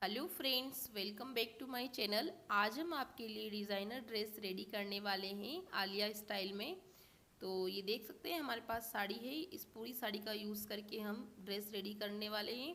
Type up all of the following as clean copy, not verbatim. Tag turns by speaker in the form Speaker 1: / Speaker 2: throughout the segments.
Speaker 1: Hello friends, welcome back to my channel. आज हम आपके लिए डिज़ाइनर ड्रेस रेडी करने वाले हैं आलिया स्टाइल में। तो ये देख सकते हैं हमारे पास साड़ी है। इस पूरी साड़ी का यूज़ करके हम ड्रेस रेडी करने वाले हैं।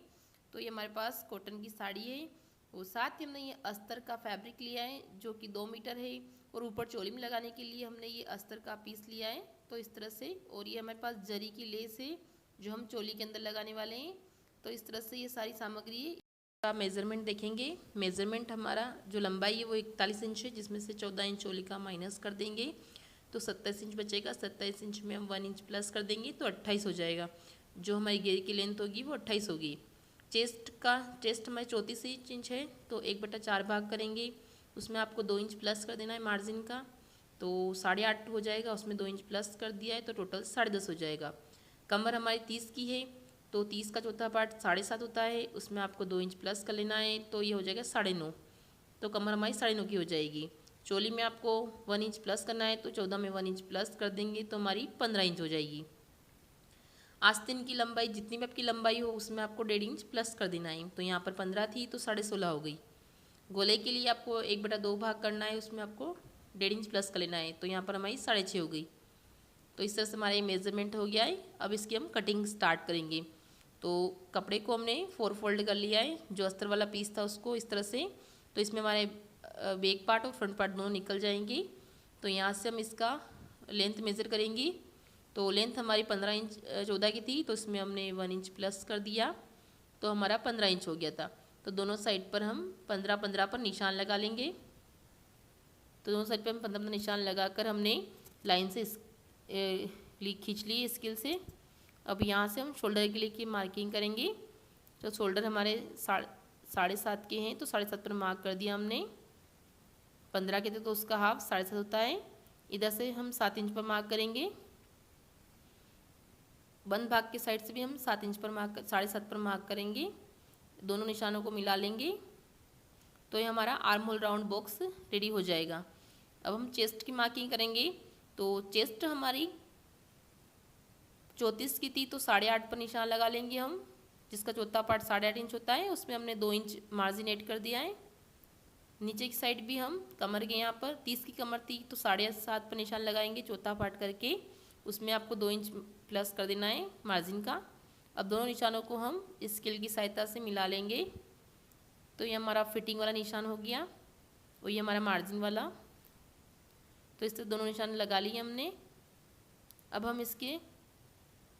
Speaker 1: तो ये हमारे पास कॉटन की साड़ी है और साथ ही हमने ये अस्तर का फैब्रिक लिया है जो कि 2 मीटर है। और ऊपर चोली में लगाने के लिए हमने ये अस्तर का पीस लिया है तो इस तरह से। और ये हमारे पास जरी की लेस है जो हम चोली के अंदर लगाने वाले हैं। तो इस तरह से ये सारी सामग्री है। का मेज़रमेंट देखेंगे। मेज़रमेंट हमारा जो लंबाई है वो 41 इंच है, जिसमें से 14 इंच चोली का माइनस कर देंगे तो 27 इंच बचेगा। 27 इंच में हम 1 इंच प्लस कर देंगे तो 28 हो जाएगा। जो हमारी घेर की लेंथ होगी वो 28 होगी। चेस्ट हमारे 34 इंच है तो 1/4 भाग करेंगे। उसमें आपको 2 इंच प्लस कर देना है मार्जिन का, तो 8.5 हो जाएगा। उसमें 2 इंच प्लस कर दिया है तो टोटल 10.5 हो जाएगा। कमर हमारी 30 की है तो 30 का चौथा पार्ट 7.5 होता है, उसमें आपको 2 इंच प्लस कर लेना है तो ये हो जाएगा 9.5। तो कमर हमारी 9.5 की हो जाएगी। चोली में आपको 1 इंच प्लस करना है तो 14 में 1 इंच प्लस कर देंगे तो हमारी 15 इंच हो जाएगी। आस्तीन की लंबाई जितनी भी आपकी लंबाई हो उसमें आपको 1.5 इंच प्लस कर देना है। तो यहाँ पर 15 थी तो 16.5 हो गई। गोले के लिए आपको 1/2 भाग करना है, उसमें आपको 1.5 इंच प्लस कर लेना है तो यहाँ पर हमारी 6.5 हो गई। तो इस तरह से हमारा ये मेज़रमेंट हो गया है। अब इसकी हम कटिंग स्टार्ट करेंगे। तो कपड़े को हमने 4 फोल्ड कर लिया है, जो अस्तर वाला पीस था उसको इस तरह से। तो इसमें हमारे बैक पार्ट और फ्रंट पार्ट दोनों निकल जाएंगे। तो यहाँ से हम इसका लेंथ मेज़र करेंगे। तो लेंथ हमारी 15 इंच 14 की थी तो इसमें हमने 1 इंच प्लस कर दिया तो हमारा 15 इंच हो गया था। तो दोनों साइड पर हम 15-15 पर निशान लगा लेंगे। तो दोनों साइड पर हम 15-15 निशान लगाकर हमने लाइन से खींच ली स्केल से। अब यहाँ से हम शोल्डर के लिए की मार्किंग करेंगे। तो शोल्डर हमारे 7.5 के हैं तो 7.5 पर मार्क कर दिया हमने। 15 के थे तो उसका हाफ 7.5 होता है। इधर से हम 7 इंच पर मार्क करेंगे। बंद भाग के साइड से भी हम 7 इंच पर 7.5 पर मार्क करेंगे। दोनों निशानों को मिला लेंगे तो ये हमारा arm hole round box ready हो जाएगा। अब हम चेस्ट की मार्किंग करेंगे। तो चेस्ट हमारी 34 की थी तो 8.5 पर निशान लगा लेंगे हम, जिसका चौथा पार्ट 8.5 इंच होता है। उसमें हमने 2 इंच मार्जिन ऐड कर दिया है। नीचे की साइड भी हम कमर के यहाँ पर 30 की कमर थी तो 7.5 पर निशान लगाएंगे चौथा पार्ट करके। उसमें आपको 2 इंच प्लस कर देना है मार्जिन का। अब दोनों निशानों को हम स्केल की सहायता से मिला लेंगे। तो ये हमारा फिटिंग वाला निशान हो गया और ये हमारा मार्जिन वाला। तो इस तरह दोनों निशान लगा लिए हमने। अब हम इसके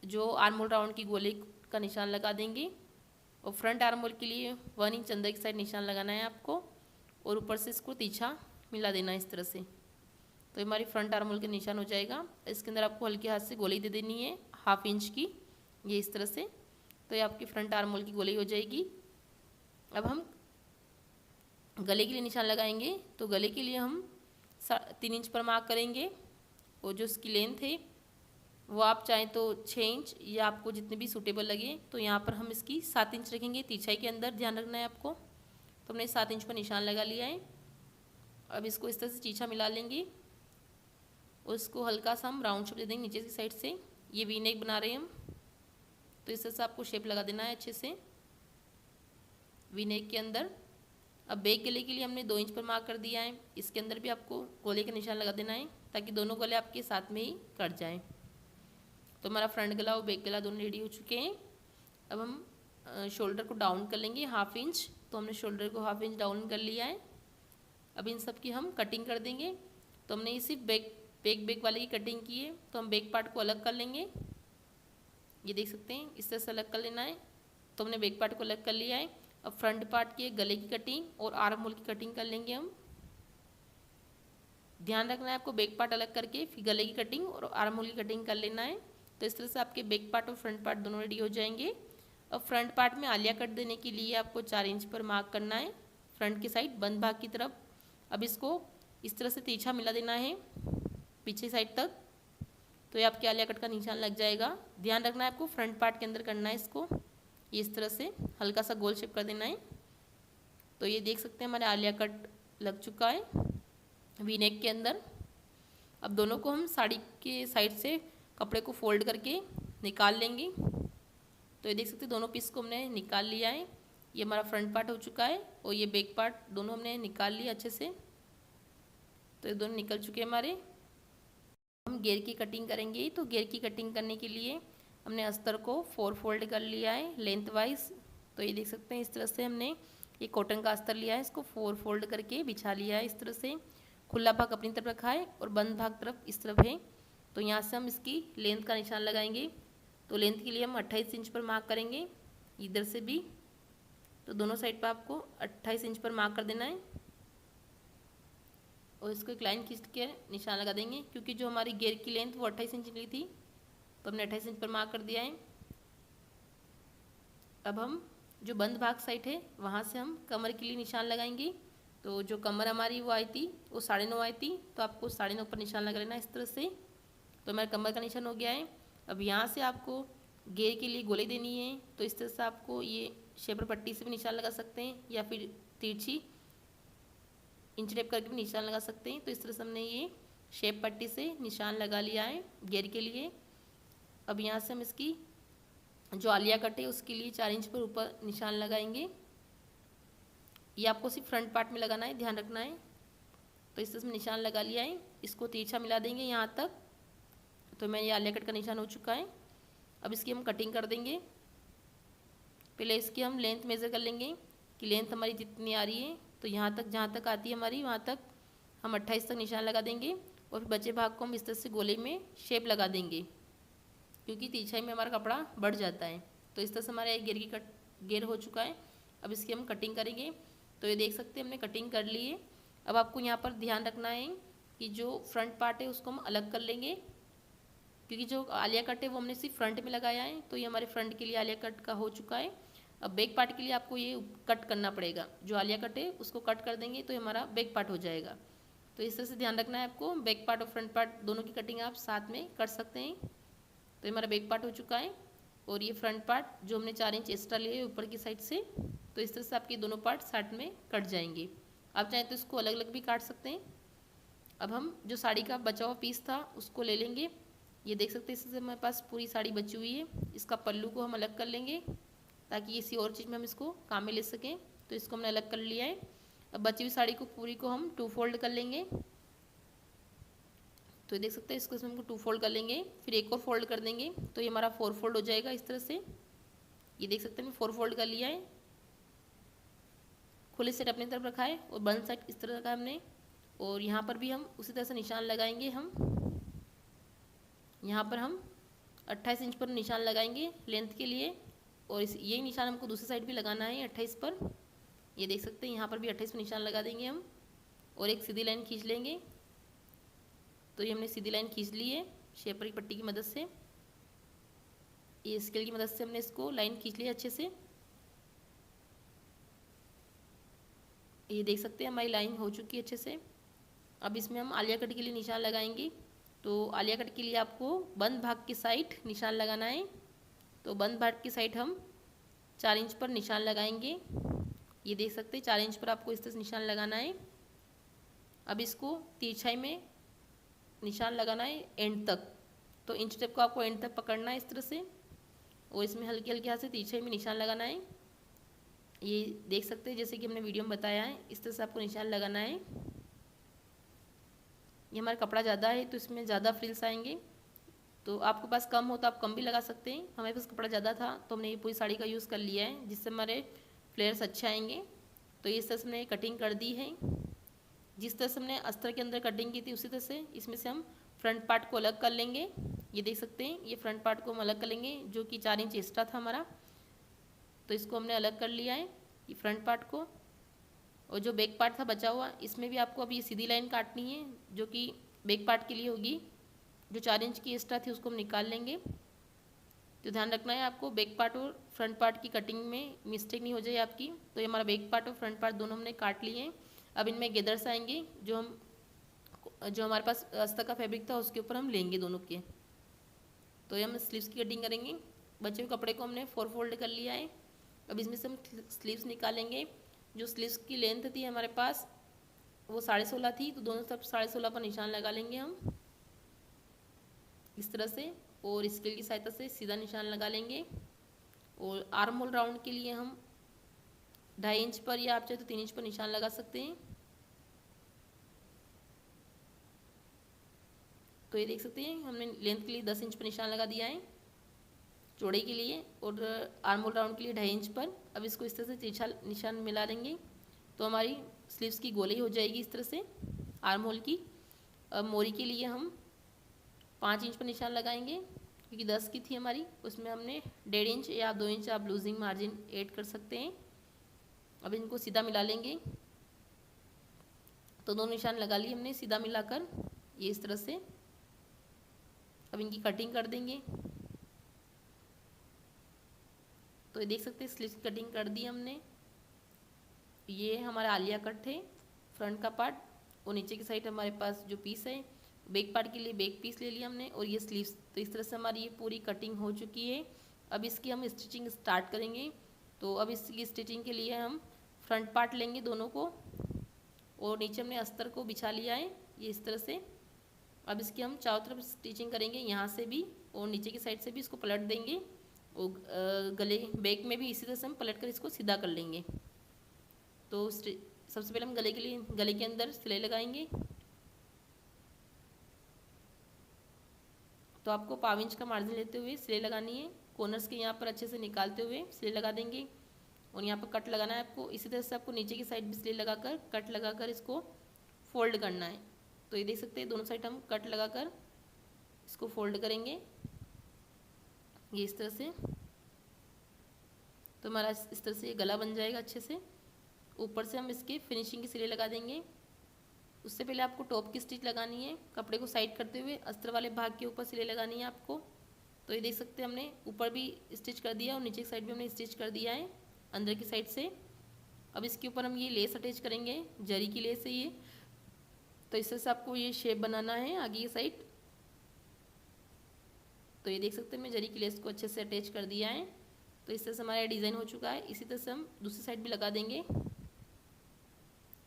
Speaker 1: जो आर्म होल राउंड की गोले का निशान लगा देंगे और फ्रंट आर्म होल के लिए 1 इंच अंदर की साइड निशान लगाना है आपको और ऊपर से इसको तिरछा मिला देना है इस तरह से। तो हमारी फ्रंट आर्म होल का निशान हो जाएगा। इसके अंदर आपको हल्के हाथ से गोली दे देनी है 1/2 इंच की, ये इस तरह से। तो ये आपकी फ्रंट आर्म होल की गोली हो जाएगी। अब हम गले के लिए निशान लगाएंगे। तो गले के लिए हम 3 इंच पर मार्क करेंगे और जो इसकी लेंथ है वो आप चाहें तो 6 इंच या आपको जितने भी सूटेबल लगे। तो यहाँ पर हम इसकी 7 इंच रखेंगे तिरछाई के अंदर, ध्यान रखना है आपको। तो हमने 7 इंच पर निशान लगा लिया है। अब इसको इस तरह से तिरछा मिला लेंगे और इसको हल्का सा हम राउंड शेप दे देंगे नीचे की साइड से। ये वी नेक बना रहे हैं हम, तो इस तरह से आपको शेप लगा देना है अच्छे से वी नेक के अंदर। अब बैक गले के लिए हमने 2 इंच पर मार्क कर दिया है। इसके अंदर भी आपको गोले का निशान लगा देना है ताकि दोनों गले आपके साथ में ही कट जाएँ। तो हमारा फ्रंट गला और बैक गला दोनों रेडी हो चुके हैं। अब हम शोल्डर को डाउन कर लेंगे 1/2 इंच। तो हमने शोल्डर को 1/2 इंच डाउन कर लिया है। अब इन सब की हम कटिंग कर देंगे। तो हमने इसी बैक वाले की कटिंग की है तो हम बैक पार्ट को अलग कर लेंगे। ये देख सकते हैं इस तरह से अलग कर लेना है। तो हमने बैक पार्ट को अलग कर लिया है। अब फ्रंट पार्ट की गले की कटिंग और आर्म होल की कटिंग कर लेंगे हम। ध्यान रखना है आपको बैक पार्ट अलग करके फिर गले की कटिंग और आर्म होल की कटिंग कर लेना है। तो इस तरह से आपके बैक पार्ट और फ्रंट पार्ट दोनों रेडी हो जाएंगे। अब फ्रंट पार्ट में आलिया कट देने के लिए आपको 4 इंच पर मार्क करना है फ्रंट की साइड बंद भाग की तरफ। अब इसको इस तरह से तिरछा मिला देना है पीछे साइड तक। तो ये आपके आलिया कट का निशान लग जाएगा। ध्यान रखना है आपको फ्रंट पार्ट के अंदर करना है इसको, ये इस तरह से हल्का सा गोल शेप कर देना है। तो ये देख सकते हैं हमारे आलिया कट लग चुका है वी नेक के अंदर। अब दोनों को हम साड़ी के साइड से कपड़े को फोल्ड करके निकाल लेंगे। तो ये देख सकते हैं दोनों पीस को हमने निकाल लिया है। ये हमारा फ्रंट पार्ट हो चुका है और ये बैक पार्ट दोनों हमने निकाल लिया अच्छे से। तो ये दोनों निकल चुके हैं हमारे। हम घेर की कटिंग करेंगे, तो घेर की कटिंग करने के लिए हमने अस्तर को 4 फोल्ड कर लिया है लेंथ वाइज। तो ये देख सकते हैं इस तरह से हमने ये कॉटन का अस्तर लिया है, इसको 4 फोल्ड करके बिछा लिया है इस तरह से। खुला भाग अपनी तरफ रखा है और बंद भाग तरफ इस तरफ है। तो यहाँ से हम इसकी लेंथ का निशान लगाएंगे। तो लेंथ के लिए हम 28 इंच पर मार्क करेंगे इधर से भी। तो दोनों साइड पर आपको 28 इंच पर मार्क कर देना है और इसको एक लाइन खींच के निशान लगा देंगे, क्योंकि जो हमारी घेर की लेंथ वो 28 इंच निकली थी, तो हमने 28 इंच पर मार्क कर दिया है। अब हम जो बंद भाग साइड है वहाँ से हम कमर के लिए निशान लगाएंगे। तो जो कमर हमारी वो आई थी वो 9.5 आई थी, तो आपको 9.5 पर निशान लगा लेना इस तरह से। तो हमारे कमर का निशान हो गया है। अब यहाँ से आपको घेर के लिए गोलाई देनी है, तो इस तरह से आपको ये शेपर पट्टी से भी निशान लगा सकते हैं या फिर तिरछी इंच टेप करके भी निशान लगा सकते हैं। तो इस तरह से हमने ये शेप पट्टी से निशान लगा लिया है घेर के लिए। अब यहाँ से हम इसकी जो आलिया कट है उसके लिए 4 इंच पर ऊपर निशान लगाएंगे। ये आपको सिर्फ फ्रंट पार्ट में लगाना है, ध्यान रखना है। तो इस तरह से निशान लगा लिया है, इसको तिरछा मिला देंगे यहाँ तक। तो मैं ये आलिया कट का निशान हो चुका है। अब इसकी हम कटिंग कर देंगे। पहले इसकी हम लेंथ मेज़र कर लेंगे कि लेंथ हमारी जितनी आ रही है, तो यहाँ तक जहाँ तक आती है हमारी वहाँ तक हम 28 तक निशान लगा देंगे और फिर बचे भाग को हम इस तरह से गोले में शेप लगा देंगे, क्योंकि तिरछाई में हमारा कपड़ा बढ़ जाता है। तो इस तरह से हमारा एक घेर की घेर हो चुका है। अब इसकी हम कटिंग करेंगे। तो ये देख सकते हैं हमने कटिंग कर ली है। अब आपको यहाँ पर ध्यान रखना है कि जो फ्रंट पार्ट है उसको हम अलग कर लेंगे, क्योंकि जो आलिया कट है वो हमने सिर्फ फ्रंट में लगाया है। तो ये हमारे फ्रंट के लिए आलिया कट का हो चुका है। अब बैक पार्ट के लिए आपको ये कट करना पड़ेगा, जो आलिया कट है उसको कट कर देंगे तो ये हमारा बैक पार्ट हो जाएगा। तो इस तरह से ध्यान रखना है आपको, बैक पार्ट और फ्रंट पार्ट दोनों की कटिंग आप साथ में कर सकते हैं। तो ये हमारा बैक पार्ट हो चुका है और ये फ्रंट पार्ट जो हमने 4 इंच एक्स्ट्रा लिए ऊपर की साइड से, तो इस तरह से आपके दोनों पार्ट साथ में कट जाएंगे। आप चाहें तो इसको अलग अलग भी काट सकते हैं। अब हम जो साड़ी का बचा हुआ पीस था उसको ले लेंगे। ये देख सकते हैं इससे हमारे पास पूरी साड़ी बची हुई है। इसका पल्लू को हम अलग कर लेंगे ताकि किसी और चीज़ में हम इसको काम में ले सकें। तो इसको हमने अलग कर लिया है। अब बची हुई साड़ी को पूरी को हम 2 फोल्ड कर लेंगे। तो ये देख सकते हैं इसको इसमें हमको 2 फोल्ड कर लेंगे, फिर एक और फोल्ड कर देंगे, तो ये हमारा 4 फोल्ड हो जाएगा इस तरह से। ये देख सकते हैं 4 फोल्ड कर लिया है। खुले सेट अपनी तरफ रखा है और बंद साइड इस तरह रखा है हमने। और यहाँ पर भी हम उसी तरह से निशान लगाएंगे। हम यहाँ पर हम 28 इंच पर निशान लगाएंगे लेंथ के लिए, और इस यही निशान हमको दूसरी साइड भी लगाना है 28 पर। ये देख सकते हैं यहाँ पर भी 28 पर निशान लगा देंगे हम और एक सीधी लाइन खींच लेंगे। तो ये हमने सीधी लाइन खींच ली है शेपर की पट्टी की मदद से। ये स्केल की मदद से हमने इसको लाइन खींच ली अच्छे से। ये देख सकते हैं हमारी लाइन हो चुकी है अच्छे से। अब इसमें हम आलिया कट के लिए निशान लगाएंगे। तो आलिया कट के लिए आपको बंद भाग की साइड निशान लगाना है। तो बंद भाग की साइड हम 4 इंच पर निशान लगाएंगे। ये देख सकते हैं 4 इंच पर आपको इस तरह से निशान लगाना है। अब इसको तिरछाई में निशान लगाना है एंड तक। तो इंच टेप को आपको एंड तक पकड़ना है इस तरह से, और इसमें हल्के हल्के हाथ से तिरछाई में निशान लगाना है। ये देख सकते हैं जैसे कि हमने वीडियो में बताया है, इस तरह से आपको निशान लगाना है। ये हमारा कपड़ा ज़्यादा है तो इसमें ज़्यादा फ्रिल्स आएंगे। तो आपके पास कम हो तो आप कम भी लगा सकते हैं। हमारे पास कपड़ा ज़्यादा था तो हमने ये पूरी साड़ी का यूज़ कर लिया है, जिससे हमारे फ्लेयर्स अच्छे आएंगे। तो इस तरह से हमने कटिंग कर दी है। जिस तरह से हमने अस्तर के अंदर कटिंग की थी उसी तरह से इसमें से हम फ्रंट पार्ट को अलग कर लेंगे। ये देख सकते हैं ये फ्रंट पार्ट को हम अलग कर लेंगे, जो कि 4 इंच एक्स्ट्रा था हमारा। तो इसको हमने अलग कर लिया है ये फ्रंट पार्ट को। और जो बैक पार्ट था बचा हुआ, इसमें भी आपको अब ये सीधी लाइन काटनी है जो कि बैक पार्ट के लिए होगी। जो 4 इंच की एक्स्ट्रा थी उसको हम निकाल लेंगे। तो ध्यान रखना है आपको बैक पार्ट और फ्रंट पार्ट की कटिंग में मिस्टेक नहीं हो जाए आपकी। तो ये हमारा बैक पार्ट और फ्रंट पार्ट दोनों हमने काट लिए हैं। अब इनमें गेदर्स आएंगे जो हमारे पास अस्तर का फैब्रिक था उसके ऊपर हम लेंगे दोनों के। तो ये हम स्लीव्स की कटिंग करेंगे। बचे हुए कपड़े को हमने 4 फोल्ड कर लिया है। अब इसमें से हम स्लीव्स निकालेंगे। जो स्लीव्स की लेंथ थी हमारे पास वो 16.5 थी, तो दोनों तरफ 16.5 पर निशान लगा लेंगे हम इस तरह से, और स्केल की सहायता से सीधा निशान लगा लेंगे। और आर्म होल राउंड के लिए हम 2.5 इंच पर या आप चाहे तो 3 इंच पर निशान लगा सकते हैं। तो ये देख सकते हैं हमने लेंथ के लिए 10 इंच पर निशान लगा दिया है चौड़ाई के लिए, और आर्म होल राउंड के लिए 2.5 इंच पर। अब इसको इस तरह से तिरछा निशान मिला देंगे तो हमारी स्लीव्स की गोलाई हो जाएगी इस तरह से आर्म होल की। अब मोरी के लिए हम 5 इंच पर निशान लगाएंगे क्योंकि 10 की थी हमारी, उसमें हमने 1.5 इंच या 2 इंच आप लूजिंग मार्जिन ऐड कर सकते हैं। अब इनको सीधा मिला लेंगे। तो 2 निशान लगा लिए हमने सीधा मिलाकर ये इस तरह से। अब इनकी कटिंग कर देंगे। तो ये देख सकते हैं स्लीव्स की कटिंग कर दी हमने। ये हमारा आलिया कट है फ्रंट का पार्ट, और नीचे की साइड हमारे पास जो पीस है बैक पार्ट के लिए बैक पीस ले लिया हमने, और ये स्लीव्स। तो इस तरह से हमारी ये पूरी कटिंग हो चुकी है। अब इसकी हम स्टिचिंग स्टार्ट करेंगे। तो अब इसकी स्टिचिंग के लिए हम फ्रंट पार्ट लेंगे दोनों को, और नीचे हमने अस्तर को बिछा लिया है ये इस तरह से। अब इसकी हम चारों तरफ स्टिचिंग करेंगे, यहाँ से भी और नीचे की साइड से भी इसको पलट देंगे, और गले बैक में भी इसी तरह से हम पलट कर इसको सीधा कर लेंगे। तो सबसे पहले हम गले के अंदर सिलाई लगाएंगे। तो आपको 1.5 इंच का मार्जिन लेते हुए सिलाई लगानी है। कॉर्नर्स के यहाँ पर अच्छे से निकालते हुए सिलाई लगा देंगे, और यहाँ पर कट लगाना है आपको। इसी तरह से आपको नीचे की साइड भी सिलाई लगाकर कट लगाकर इसको फोल्ड करना है। तो ये देख सकते हैं दोनों साइड हम कट लगाकर इसको फोल्ड करेंगे ये इस तरह से। तो हमारा इस तरह से ये गला बन जाएगा अच्छे से। ऊपर से हम इसके फिनिशिंग की सिलाई लगा देंगे। उससे पहले आपको टॉप की स्टिच लगानी है। कपड़े को साइड करते हुए अस्तर वाले भाग के ऊपर सिलाई लगानी है आपको। तो ये देख सकते हैं हमने ऊपर भी स्टिच कर दिया और नीचे की साइड भी हमने स्टिच कर दिया है अंदर की साइड से। अब इसके ऊपर हम ये लेस अटैच करेंगे, जरी की लेस है ये। तो इस तरह से आपको ये शेप बनाना है आगे की साइड। तो ये देख सकते हैं मैं जरी की लेस को अच्छे से अटैच कर दिया है। तो इस तरह से हमारा डिज़ाइन हो चुका है। इसी तरह से हम दूसरी साइड भी लगा देंगे।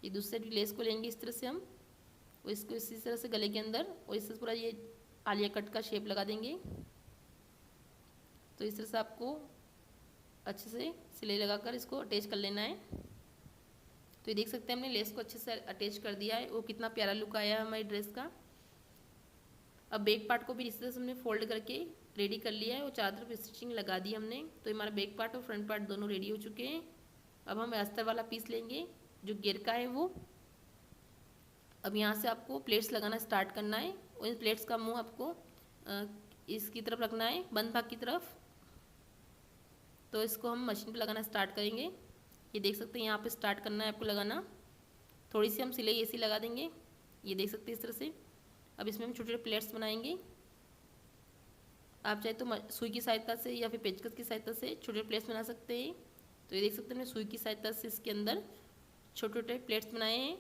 Speaker 1: ये दूसरी साइड भी लेस को लेंगे इस तरह से हम, और इसको इसी तरह से गले के अंदर, और इससे पूरा ये आलिया कट का शेप लगा देंगे। तो इस तरह से आपको अच्छे से सिलाई लगाकर इसको अटैच कर लेना है। तो ये देख सकते हैं हमने लेस को अच्छे से अटैच कर दिया है। वो कितना प्यारा लुक आया है हमारी ड्रेस का। अब बैक पार्ट को भी इस तरह से हमने फोल्ड करके रेडी कर लिया है, और चारों तरफ स्टिचिंग लगा दी हमने। तो हमारा बैक पार्ट और फ्रंट पार्ट दोनों रेडी हो चुके हैं। अब हम अस्तर वाला पीस लेंगे जो घेर का है वो। अब यहाँ से आपको प्लेट्स लगाना स्टार्ट करना है, और इन प्लेट्स का मुंह आपको इसकी तरफ रखना है, बंद भाग की तरफ। तो इसको हम मशीन पे लगाना स्टार्ट करेंगे। ये देख सकते हैं यहाँ पे स्टार्ट करना है आपको लगाना। थोड़ी सी हम सिलाई ऐसी लगा देंगे, ये देख सकते हैं इस तरह से। अब इसमें हम छोटे छोटे प्लेट्स बनाएंगे। आप चाहे तो सुई की सहायता से या फिर पेचकस की सहायता से छोटे प्लेट्स बना सकते हैं। तो ये देख सकते हैं हमने सुई की सहायता से इसके अंदर छोटे छोटे प्लेट्स बनाए हैं।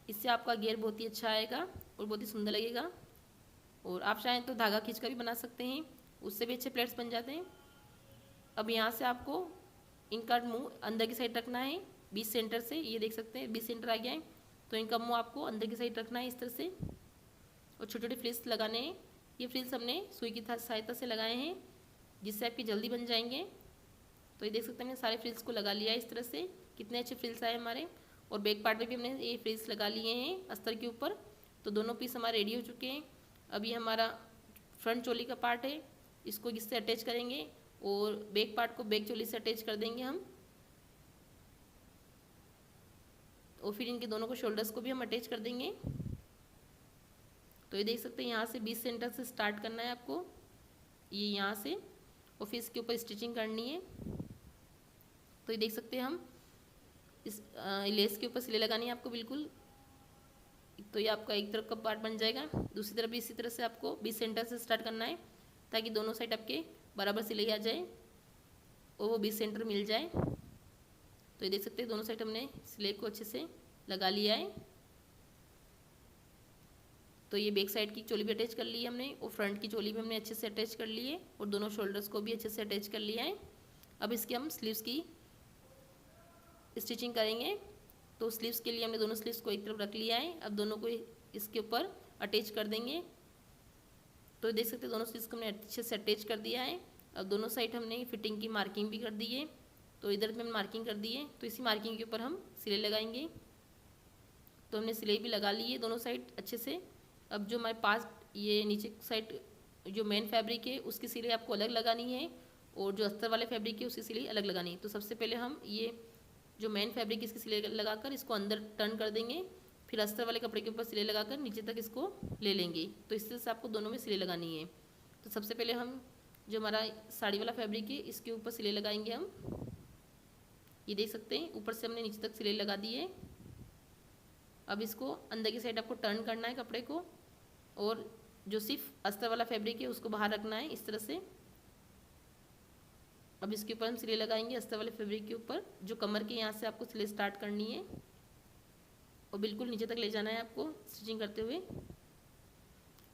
Speaker 1: इससे आपका घेर बहुत ही अच्छा आएगा और बहुत ही सुंदर लगेगा। और आप चाहें तो धागा खींचकर भी बना सकते हैं, उससे भी अच्छे प्लेट्स बन जाते हैं। अब यहाँ से आपको इनका मुंह अंदर की साइड रखना है 20 सेंटर से। ये देख सकते हैं 20 सेंटर आ गया है। तो इनका मुंह आपको अंदर की साइड रखना है इस तरह से, और छोटे छोटे फ्रिल्स लगाने हैं। ये फ्रिल्स हमने सुई की सहायता से लगाए हैं, जिससे आपके जल्दी बन जाएंगे। तो ये देख सकते हैं हमने सारे फ्रिल्स को लगा लिया है इस तरह से। कितने अच्छे फ्रिल्स आए हमारे। और बैक पार्ट में भी हमने ये फ्रिल्स लगा लिए हैं अस्तर के ऊपर। तो दोनों पीस हमारे रेडी हो चुके हैं। अब ये हमारा फ्रंट चोली का पार्ट है, इसको इससे अटैच करेंगे, और बैक पार्ट को बैक चोली से अटैच कर देंगे हम। और फिर इनके दोनों को शोल्डर्स को भी हम अटैच कर देंगे। तो ये देख सकते हैं यहाँ से 20 सेंटर से स्टार्ट करना है आपको, ये यहाँ से, और फिर इसके ऊपर स्टिचिंग करनी है। तो ये देख सकते हैं हम इस लेस के ऊपर सिलाई लगानी है आपको बिल्कुल। तो ये आपका एक तरफ का पार्ट बन जाएगा, दूसरी तरफ भी इसी तरह से आपको 20 सेंटर से स्टार्ट करना है, ताकि दोनों साइड आपके बराबर सिलाई आ जाए और वो 20 सेंटर मिल जाए। तो ये देख सकते हैं दोनों साइड हमने सिलाई को अच्छे से लगा लिया है। तो ये बैक साइड की चोली भी अटैच कर ली है हमने, और फ्रंट की चोली भी हमने अच्छे से अटैच कर ली है, और दोनों शोल्डर्स को भी अच्छे से अटैच कर लिया है। अब इसके हम स्लीव्स की स्टिचिंग करेंगे। तो स्लीव्स के लिए हमने दोनों स्लीव्स को एक तरफ रख लिया है। अब दोनों को इसके ऊपर अटैच कर देंगे। तो देख सकते हैं दोनों स्लीव्स को हमने अच्छे से अटैच कर दिया है। अब दोनों साइड हमने फिटिंग की मार्किंग भी कर दी है। तो इधर पे हमने मार्किंग कर दी है, तो इसी मार्किंग के ऊपर हम सिलाई लगाएंगे। तो हमने सिलाई भी लगा ली है दोनों साइड अच्छे से। अब जो हमारे पास ये नीचे साइड जो मेन फैब्रिक है उसकी सिलाई आपको अलग लगानी है, और जो अस्तर वाले फैब्रिक है उसकी सिलाई अलग लगानी है। तो सबसे पहले हम ये जो मेन फैब्रिक है इसकी सिलाई लगाकर इसको अंदर टर्न कर देंगे, फिर अस्तर वाले कपड़े के ऊपर सिलाई लगाकर नीचे तक इसको ले लेंगे। तो इस तरह से आपको दोनों में सिलाई लगानी है। तो सबसे पहले हम जो हमारा साड़ी वाला फैब्रिक है इसके ऊपर सिलाई लगाएंगे हम। ये देख सकते हैं ऊपर से हमने नीचे तक सिलाई लगा दी है। अब इसको अंदर की साइड आपको टर्न करना है कपड़े को, और जो सिर्फ अस्तर वाला फैब्रिक है उसको बाहर रखना है इस तरह से। अब इसके ऊपर हम सिलाई लगाएंगे अस्तर वाले फैब्रिक के ऊपर। जो कमर के यहाँ से आपको सिलाई स्टार्ट करनी है और बिल्कुल नीचे तक ले जाना है आपको स्टिचिंग करते हुए,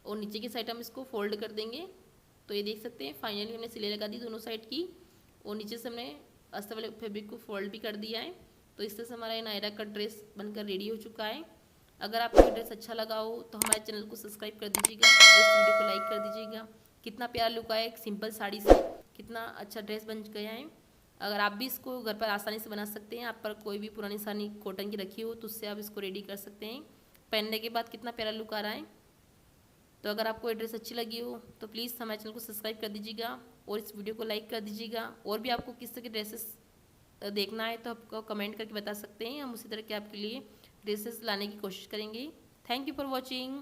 Speaker 1: और नीचे की साइड हम इसको फोल्ड कर देंगे। तो ये देख सकते हैं फाइनली हमने सिलाई लगा दी दोनों साइड की, और नीचे से हमने अस्तर वाले फैब्रिक को फोल्ड भी कर दिया है। तो इस तरह से हमारा ये नायरा का ड्रेस बनकर रेडी हो चुका है। अगर आपको ये ड्रेस अच्छा लगा हो तो हमारे चैनल को सब्सक्राइब कर दीजिएगा और इस वीडियो को लाइक कर दीजिएगा। कितना प्यारा लुक आया, एक सिंपल साड़ी से कितना अच्छा ड्रेस बन गया है। अगर आप भी इसको घर पर आसानी से बना सकते हैं, आप पर कोई भी पुरानी साड़ी कॉटन की रखी हो तो उससे आप इसको रेडी कर सकते हैं। पहनने के बाद कितना प्यारा लुक आ रहा है। तो अगर आपको ये ड्रेस अच्छी लगी हो तो प्लीज़ हमारे चैनल को सब्सक्राइब कर दीजिएगा और इस वीडियो को लाइक कर दीजिएगा। और भी आपको किस तरह के ड्रेसेस देखना है तो आपको कमेंट करके बता सकते हैं, हम उसी तरह के आपके लिए ड्रेसेस लाने की कोशिश करेंगे। Thank you for watching.